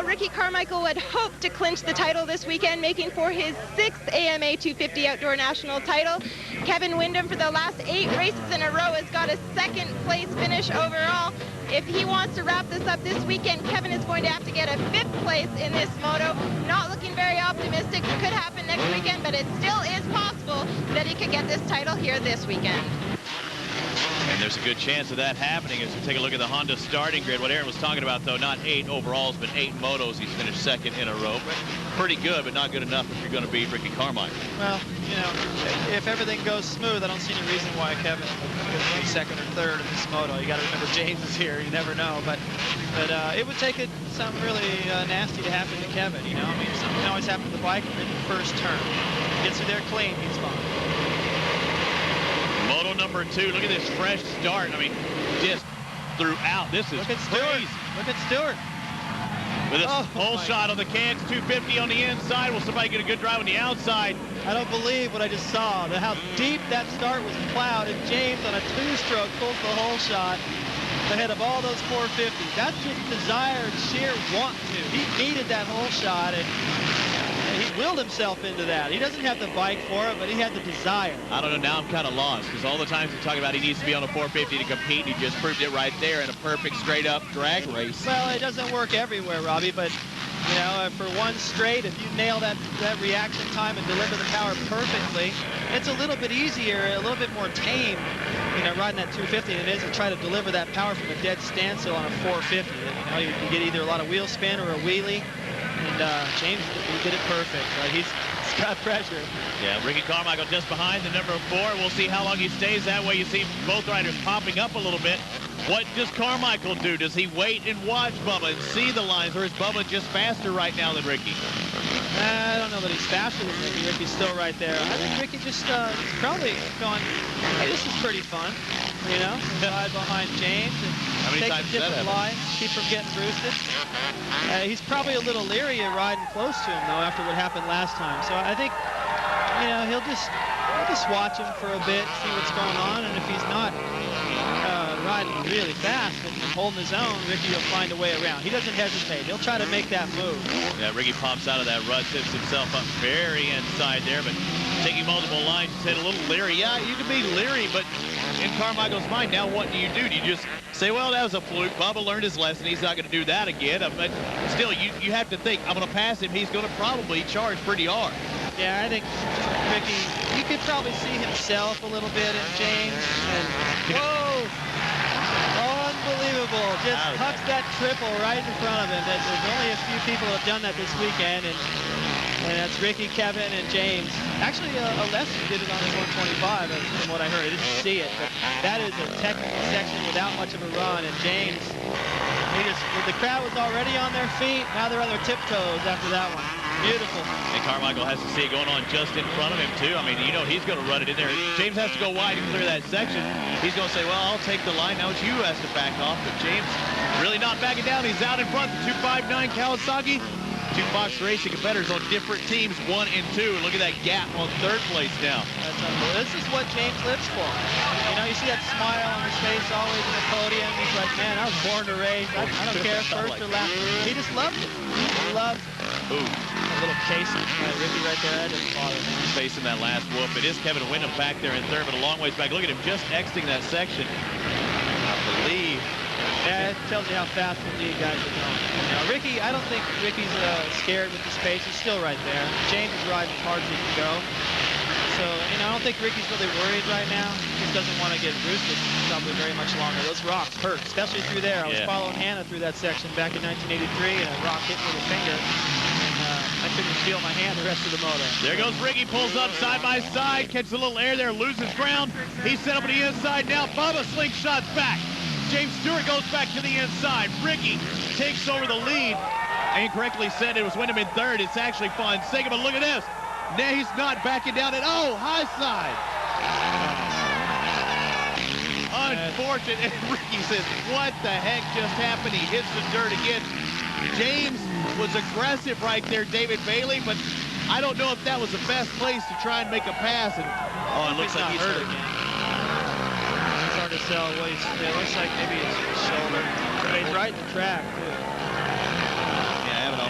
Ricky Carmichael would hope to clinch the title this weekend, making for his 6th AMA 250 Outdoor National title. Kevin Windham, for the last 8 races in a row, has got a 2nd place finish overall. If he wants to wrap this up this weekend, Kevin is going to have to get a 5th place in this moto. Not looking very optimistic. It could happen next weekend, but it still is possible that he could get this title here this weekend. And there's a good chance of that happening as we take a look at the Honda starting grid. What Aaron was talking about, though, not 8 overalls, but 8 motos. He's finished 2nd in a row. Pretty good, but not good enough if you're going to beat Ricky Carmichael. Well, you know, if everything goes smooth, I don't see any reason why Kevin could be 2nd or 3rd in this moto. You got to remember James is here. You never know, but it would take something really nasty to happen to Kevin. You know, I mean, something can always happen to the bike in the first turn. Gets through there clean, he's fine. Moto number 2. Look at this fresh start. I mean, just throughout. This is Look at Stewart. crazy. Look at Stewart. With a whole shot on the cans, 250 on the inside. Will somebody get a good drive on the outside? I don't believe what I just saw. How deep that start was plowed, and James on a 2-stroke pulls the whole shot ahead of all those 450s. That's just desire and sheer want to. He needed that whole shot, and he willed himself into that. He doesn't have the bike for it, but he had the desire. I don't know. Now I'm kind of lost because all the times we talk about he needs to be on a 450 to compete, he just proved it right there in a perfect straight-up drag race. Well, it doesn't work everywhere, Robbie, but you know, for one straight, if you nail that reaction time and deliver the power perfectly, it's a little bit easier, a little bit more tame, you know, riding that 250 than it is to try to deliver that power from a dead standstill on a 450. You know, you get either a lot of wheel spin or a wheelie. And James, he did it perfect. Right? He's got pressure. Yeah, Ricky Carmichael just behind the number 4. We'll see how long he stays that way. You see both riders popping up a little bit. What does Carmichael do? Does he wait and watch Bubba and see the lines, or is Bubba just faster right now than Ricky? I don't know that he's faster than Ricky. Ricky's still right there. I think Ricky just probably going, hey, this is pretty fun. You know, ride behind James and take some different lines, keep from getting roosted. He's probably a little leery of riding close to him, though, after what happened last time. So I think, you know, he'll just watch him for a bit, see what's going on, and if he's not riding really fast and holding his own, Ricky will find a way around. He doesn't hesitate. He'll try to make that move. Yeah, Ricky pops out of that rut, sets himself up very inside there, but taking multiple lines, you said a little leery. Yeah, you can be leery, but in Carmichael's mind, now what do? Do you just say, well, that was a fluke. Bubba learned his lesson. He's not going to do that again. But still, you have to think, I'm going to pass him. He's going to probably charge pretty hard. Yeah, I think Ricky, you could probably see himself a little bit in James. And, whoa! Unbelievable. Just tucks that triple right in front of him. There's only a few people who have done that this weekend, and that's Ricky, Kevin, and James. Actually, Alessi did it on his 125, from what I heard. I didn't see it, but that is a technical section without much of a run, and James, the crowd was already on their feet. Now they're on their tiptoes after that one. Beautiful. And Carmichael has to see it going on just in front of him, too. I mean, you know he's going to run it in there. James has to go wide and clear that section. He's going to say, well, I'll take the line. Now it's you who has to back off. But James really not backing down. He's out in front. The 259 Kawasaki. Two Fox Racing competitors on different teams, 1 and 2. Look at that gap on 3rd place now. That's unbelievable. This is what James lives for. You know, you see that smile on his face always in the podium. He's like, man, I was born to race. I don't care first or last. He just loves it. He loves it. Ooh. A little casing by Ricky right there. That doesn't bother me. Facing that last whoop. It is Kevin Windham back there in 3rd, but a long ways back. Look at him just exiting that section. I believe. Yeah, it tells you how fast the lead guys are going. Now, Ricky, I don't think Ricky's scared with the space. He's still right there. James is riding as hard as he can go. So, you know, I don't think Ricky's really worried right now. He just doesn't want to get roosted probably very much longer. Those rocks hurt, especially through there. I was following Hannah through that section back in 1983, and a rock hit me with a finger. I couldn't feel my hand the rest of the moto. There goes Ricky, pulls up side by side, catches a little air there, loses ground. He's set up on the inside now. Bubba slingshots back. James Stewart goes back to the inside. Ricky takes over the lead. I incorrectly said it was Windham in 3rd. It's actually Fonseca, but look at this. Now he's not backing down at high side. Unfortunate. And Ricky says, what the heck just happened? He hits the dirt again. James was aggressive right there, David Bailey, but I don't know if that was the best place to try and make a pass. And, it looks like he's hurt again. It's hard to tell. It looks like maybe it's his shoulder. But he's right in the track, too. Yeah, having a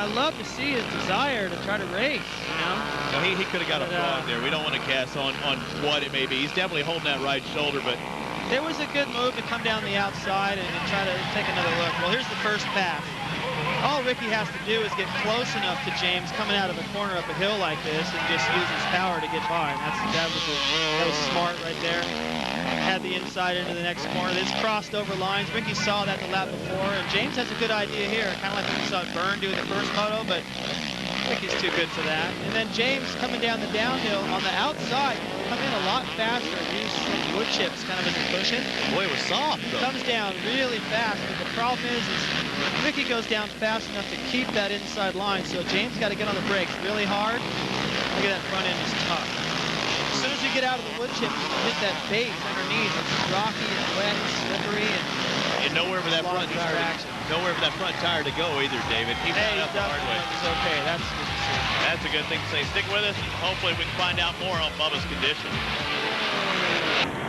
I love to see his desire to try to race, you know? No, he could have got a frog there. We don't want to guess on what it may be. He's definitely holding that right shoulder, but there was a good move to come down the outside and try to take another look. Well, here's the first pass. All Ricky has to do is get close enough to James coming out of a corner up a hill like this and just use his power to get by. And that was smart right there. Had the inside into the next corner. This crossed over lines. Ricky saw that the lap before, and James has a good idea here, kind of like we saw Byrne do in the first moto, but Ricky's too good for that. And then James coming down the downhill on the outside, come in a lot faster and use some wood chips kind of as a cushion. Boy, it was soft, though. Comes down really fast, but the problem is Ricky goes down fast enough to keep that inside line, so James got to get on the brakes really hard. Look at that front end is tough. As soon as you get out of the wood chip, you hit that base underneath. It's rocky and wet and slippery. And nowhere for that front tire to go either, David. He found out the hard way. It's okay. That's good to see. That's a good thing to say. Stick with us. Hopefully we can find out more on Bubba's condition.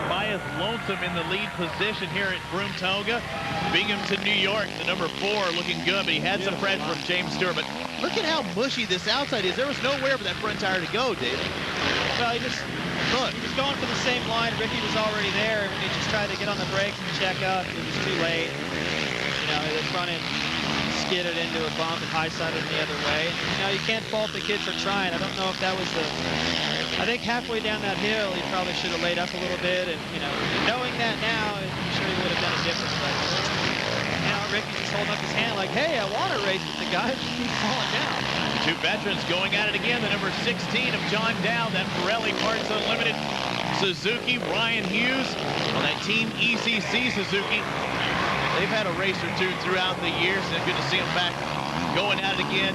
Bias Lonesome in the lead position here at Broome-Tioga. Binghamton, New York, the number 4, looking good, but he had some pressure from James Stewart. But look at how mushy this outside is. There was nowhere for that front tire to go, David. Well, he was going for the same line. Ricky was already there, and he just tried to get on the brakes and check up. It was too late. You know, the front end skidded into a bump and high-sided the other way. And, you know, you can't fault the kid for trying. I don't know if that was I think halfway down that hill, he probably should have laid up a little bit. And, you know, knowing that now, I'm sure he would have done it different. But, you know, Ricky's just holding up his hand like, hey, I want to race with the guy. Just keep falling down. Two veterans going at it again. The number 16 of John Dow, that Pirelli Parts Unlimited Suzuki. Ryan Hughes on that Team ECC Suzuki. They've had a race or two throughout the years, and it's good to see them back going at it again.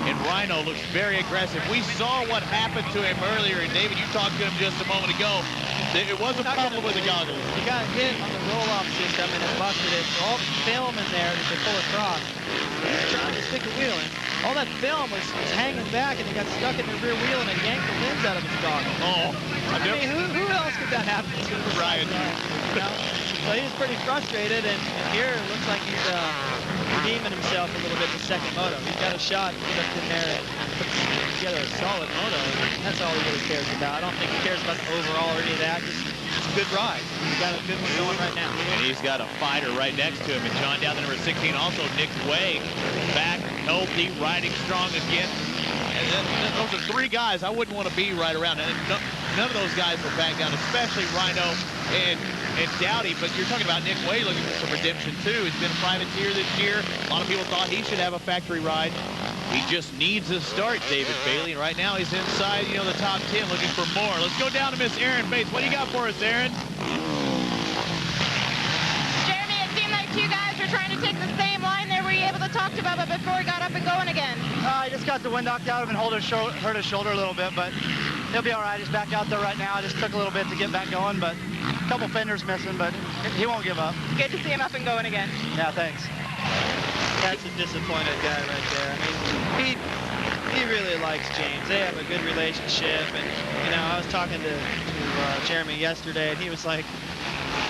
And Rhino looks very aggressive. We saw what happened to him earlier, and David, you talked to him just a moment ago. It was a problem with the goggles. He got hit on the roll-off system, and it busted it. So all the film in there that they pull across. He was trying to stick a wheel in. All that film was hanging back, and he got stuck in the rear wheel, and it yanked the lens out of his goggles. Oh, I mean, who else could that happen to? Ryan. You know? So he was pretty frustrated, and here it looks like he's redeeming himself a little bit in the second moto. He's got a shot to get up in there and put together a solid moto. And that's all he really cares about. I don't think he cares about the overall or any of that. Just a good ride. He's got a good one going right now. And he's got a fighter right next to him. And John Dow, the number 16, also Nick Way, back, healthy, riding strong again. And those are 3 guys I wouldn't want to be right around. And none of those guys will back down, especially Rhino and Dowdy. But you're talking about Nick Way looking for some redemption, too. He's been a privateer this year. A lot of people thought he should have a factory ride. He just needs a start, David Bailey. And right now he's inside, you know, the top 10 looking for more. Let's go down to Miss Erin Bates. What do you got for us, Erin? Jeremy, it seemed like you guys were trying to take the same line there. Were you able to talk to Bubba before he got up and going again? I just got the wind knocked out of him and hurt his shoulder a little bit, but he'll be all right. He's back out there right now. It just took a little bit to get back going, but a couple fenders missing, but he won't give up. Good to see him up and going again. Yeah, thanks. That's a disappointed guy right there. I mean, he really likes James. They have a good relationship, and you know, I was talking to Jeremy yesterday, and he was like,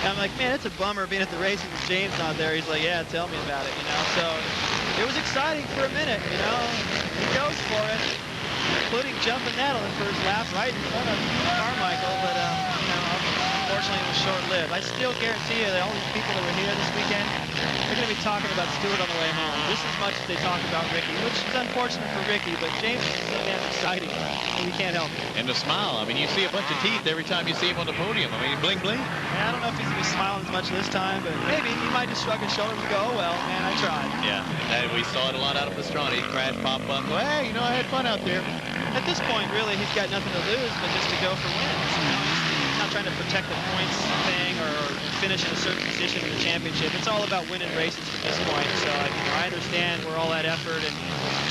I'm like, man, it's a bummer being at the races with James not there. He's like, yeah, tell me about it, you know. So it was exciting for a minute, you know. He goes for it, including jumping that on the first lap right in front of Carmichael, but you know, unfortunately it was short-lived. I still guarantee you that all these people that were here this weekend, they're going to be talking about Stewart on the way home just as much as they talk about Ricky, which is unfortunate for Ricky, but James is so damn exciting. We can't help it. And the smile. I mean, you see a bunch of teeth every time you see him on the podium. I mean, bling, bling. Yeah, I don't know if he's going to be smiling as much this time, but maybe he might just shrug his shoulders and go, oh, well, man, I tried. Yeah, and we saw it a lot out of Pastrana. He'd crash, pop up, go, hey, you know, I had fun out there. At this point, really, he's got nothing to lose but just to go for wins. You know, he's not trying to protect the points thing or finish in a certain position in the championship. It's all about winning races at this point. So I understand where all that effort and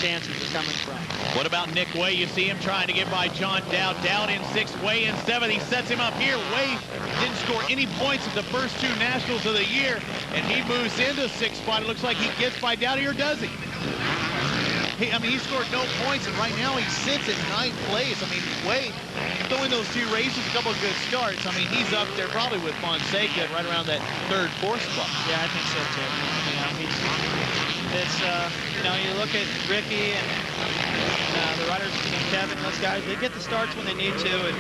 chances are coming from. What about Nick Way? You see him trying to get by John Dow. Down in 6th, Way in 7th. He sets him up here. Way didn't score any points at the first 2 Nationals of the year, and he moves into 6th spot. It looks like he gets by Dowdy, or does he? I mean, he scored no points, and right now he sits in 9th place. I mean, Way, throwing those 2 races, a couple of good starts. I mean, he's up there probably with Fonseca right around that 3rd, 4th spot. Yeah, I think so, too. You know, It's, you know, you look at Ricky and the riders, Kevin, those guys, they get the starts when they need to, and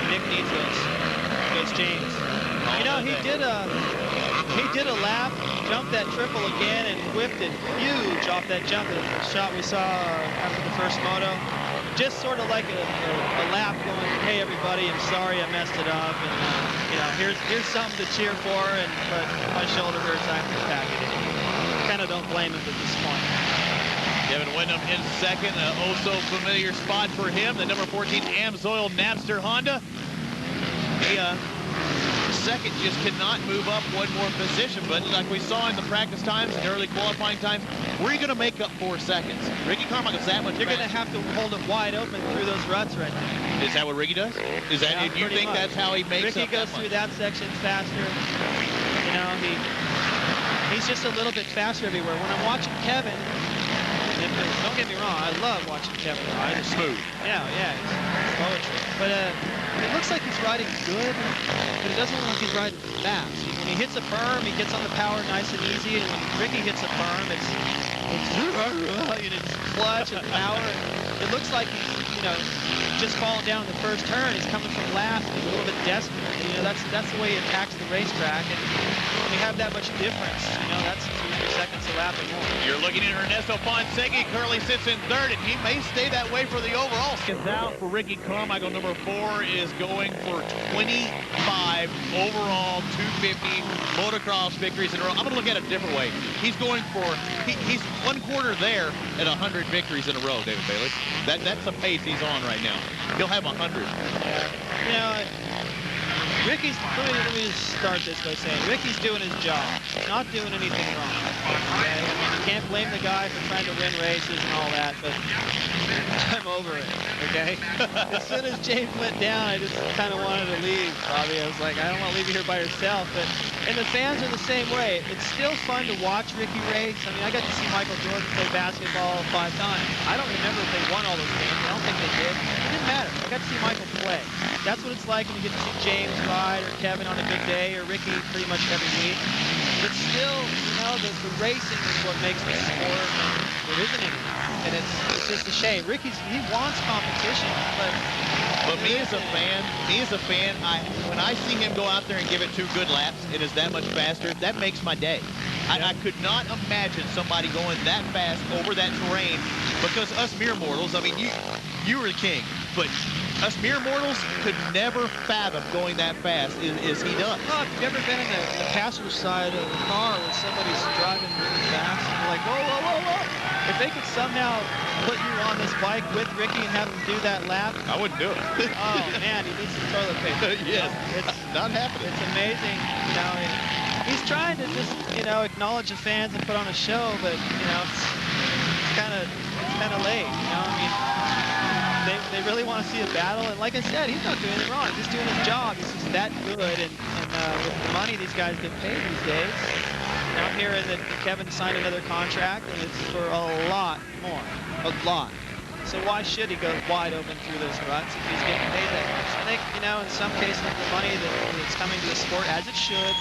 Nick needs those James. You know, he did a lap, jumped that triple again, and whipped it huge off that jump. The shot we saw after the first moto. Just sort of like a lap going, hey everybody, I'm sorry I messed it up, and you know, here's something to cheer for, but my shoulder hurts, I have to pack it in. Kind of don't blame him at this point. Kevin Windham in second, oh-so-familiar spot for him, the number 14 Amsoil Napster Honda. Second just cannot move up one more position, but like we saw in the practice times and early qualifying times, where are you going to make up 4 seconds? Ricky Carmichael's that much You're going to have to hold it wide open through those ruts right there. Is that what Ricky does? Is that, yeah, you think that's how he makes Ricky up goes that through that section faster. You know, he's just a little bit faster everywhere. When I'm watching Kevin, don't get me wrong, I love watching Kevin ride. It's smooth. Yeah, it's poetry. But it looks like he's riding good, but it doesn't look like he's riding fast. When he hits a berm, he gets on the power nice and easy, and when Ricky hits a berm, it's clutch and power. It looks like he's, you know, just falling down in the first turn. He's coming from last, he's a little bit desperate. You know, that's the way he attacks the racetrack, and when you have that much difference, you know, that's 2 seconds a lap or more. You're looking at Ernesto Fonseca, currently sits in third, and he may stay that way for the overall. Gets out for Ricky Carmichael. Number 4 is going for 25 overall 250 motocross victories in a row. I'm going to look at it a different way. He's going for, he's 1/4 there at 100 victories in a row, David Bailey. That's the pace he's on right now. He'll have 100. You know, Ricky's, let me just start this by saying, Ricky's doing his job. He's not doing anything wrong. Okay? I mean, you can't blame the guy for trying to win races and all that, but I'm over it, okay? As soon as James went down, I just kind of wanted to leave, Bobby. I was like, I don't want to leave you here by yourself. And the fans are the same way. It's still fun to watch Ricky race. I mean, I got to see Michael Jordan play basketball 5 times. I don't remember if they won all those games. I don't think they did. It didn't matter. I got to see Michael play. That's what it's like when you get to see James ride, or Kevin on a big day, or Ricky pretty much every week. But still, you know, the racing is what makes the sport. There isn't any. And it's just a shame. He wants competition, but me as a fan, when I see him go out there and give it 2 good laps, it is that much faster. That makes my day. I could not imagine somebody going that fast over that terrain, because us mere mortals, I mean, you were the king, but us mere mortals could never fathom going that fast as he does. Well, if you've ever been in the passenger side of the car when somebody's driving really fast, and you're like, whoa, whoa, whoa, whoa. If they could somehow put you on this bike with Ricky and have him do that lap, I wouldn't do it. Oh man, he needs some toilet paper. Yes, it's not happening. It's amazing, you know. He's trying to just, you know, acknowledge the fans and put on a show, but you know, it's kind of late. You know, I mean, they really want to see a battle, and like I said, he's not doing anything wrong. He's just doing his job. He's just that good, and with the money these guys get paid these days. Now I'm hearing that Kevin signed another contract, and it's for a lot more. A lot. So why should he go wide open through those ruts if he's getting paid that much? I think, you know, in some cases, the money that's coming to the sport, as it should,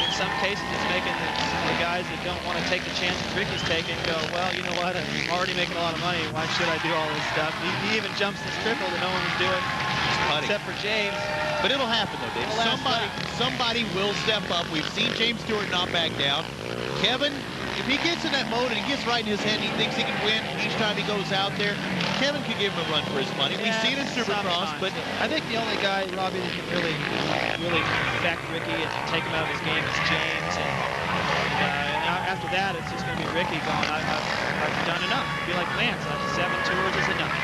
in some cases it's making the guys that don't want to take the chances Ricky's taking go, well, you know what, I'm already making a lot of money. Why should I do all this stuff? He even jumps this triple that no one was doing except for James. But it'll happen, though, Dave. Somebody will step up. We've seen James Stewart not back down. Kevin, if he gets in that mode and he gets right in his head and he thinks he can win each time he goes out there, Kevin can give him a run for his money. We've seen it in Supercross, but I think the only guy, Robbie, that can really affect Ricky and take him out of his game is James. And after that, it's just going to be Ricky going, I've done enough. It'd be like Lance, 7 tours is enough.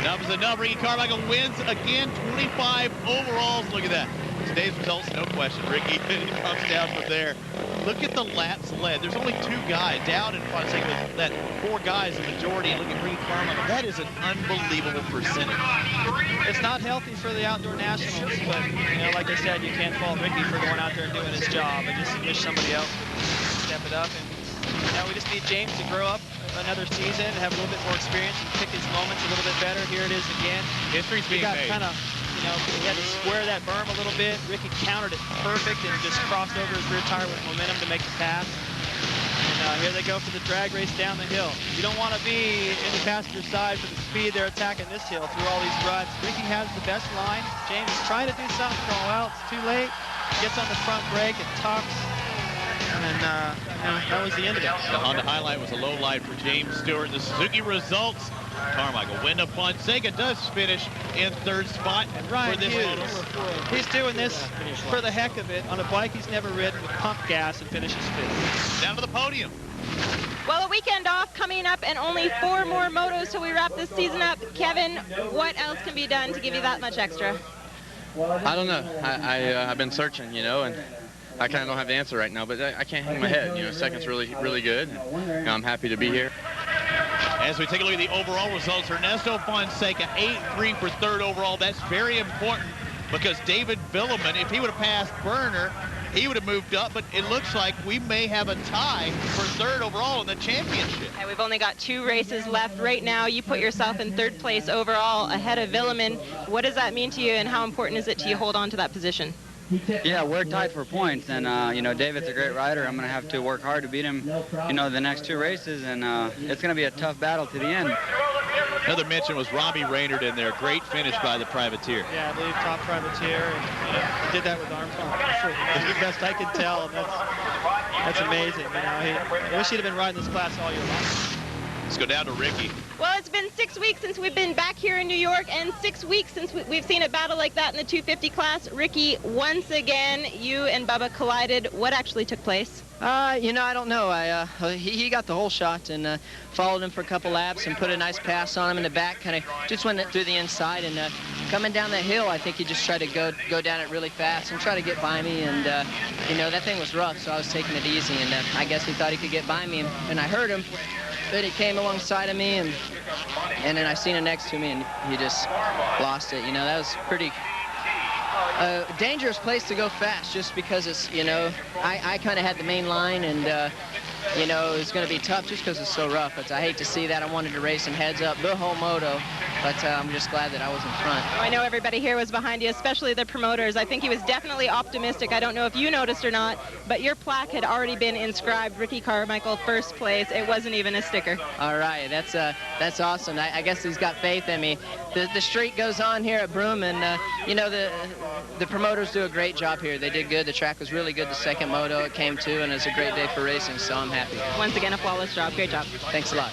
Enough is enough. Ricky Carmichael wins again, 25 overalls. Look at that. Today's results, no question. Ricky comes down from there. Look at the laps led. There's only 2 guys down in Fonseca with that 4 guys, the majority. And look at Ricky Carmichael. That is an unbelievable percentage. It's not healthy for the outdoor nationals, but you know, like I said, you can't fault Ricky for going out there and doing his job. I just wish somebody else would step it up. And you know, we just need James to grow up another season and have a little bit more experience and pick his moments a little bit better. Here it is again. History's being made. Kind of, you know, he had to square that berm a little bit. Ricky countered it perfect and just crossed over his rear tire with momentum to make the pass. And here they go for the drag race down the hill. You don't want to be in the passenger side for the speed they're attacking this hill through all these ruts. Ricky has the best line. James is trying to do something, going, well, it's too late. Gets on the front brake and tucks. And that was the end of it. The Honda highlight was a low light for James Stewart. The Suzuki results. Carmichael Wyndham Fonseca does finish in third spot and Ryan for this Hughes, he's doing this for the heck of it on a bike he's never ridden with pump gas and finishes fifth. Down to the podium. Well, a weekend off coming up and only 4 more motos till we wrap this season up. Kevin, what else can be done to give you that much extra? I don't know. I've been searching, you know, and I kind of don't have the answer right now, but I can't hang my head. You know, second's really good. And, you know, I'm happy to be here. As we take a look at the overall results, Ernesto Fonseca 8-3 for third overall. That's very important because David Villeman, if he would have passed Berner, he would have moved up, but it looks like we may have a tie for third overall in the championship. And we've only got 2 races left right now. You put yourself in third place overall ahead of Villeman. What does that mean to you, and how important is it to you hold on to that position? Yeah, we're tied for points, and you know, David's a great rider. I'm going to have to work hard to beat him, you know, the next 2 races, and it's going to be a tough battle to the end. Another mention was Robbie Raynard in there. Great finish by the privateer. Yeah, I believe top privateer. And, he did that with Armstrong. The best I can tell. And that's amazing. You know, I wish he'd have been riding this class all year long. Let's go down to Ricky. Well, it's been 6 weeks since we've been back here in New York, and 6 weeks since we've seen a battle like that in the 250 class. Ricky, once again, you and Bubba collided. What actually took place? You know, I don't know. He got the whole shot and followed him for a couple laps and put a nice pass on him in the back, kind of just went through the inside. And coming down that hill, I think he just tried to go down it really fast and try to get by me. And, you know, that thing was rough, so I was taking it easy. And I guess he thought he could get by me, and I heard him. But he came alongside of me, and then I seen him next to me, and he just lost it. You know, that was pretty dangerous place to go fast, just because it's, you know, I kind of had the main line, and you know, it's going to be tough just because it's so rough. But I hate to see that. I wanted to race him heads up the whole moto, but I'm just glad that I was in front. I know everybody here was behind you, especially the promoters. I think he was definitely optimistic. I don't know if you noticed or not, but your plaque had already been inscribed Ricky Carmichael first place. It wasn't even a sticker. All right, that's awesome. I guess he's got faith in me. The streak goes on here at Broome, and you know, the promoters do a great job here. They did good. The track was really good the second moto it came to, and it's a great day for racing, so I'm happy. Once again, a flawless job. Great job. Thanks a lot.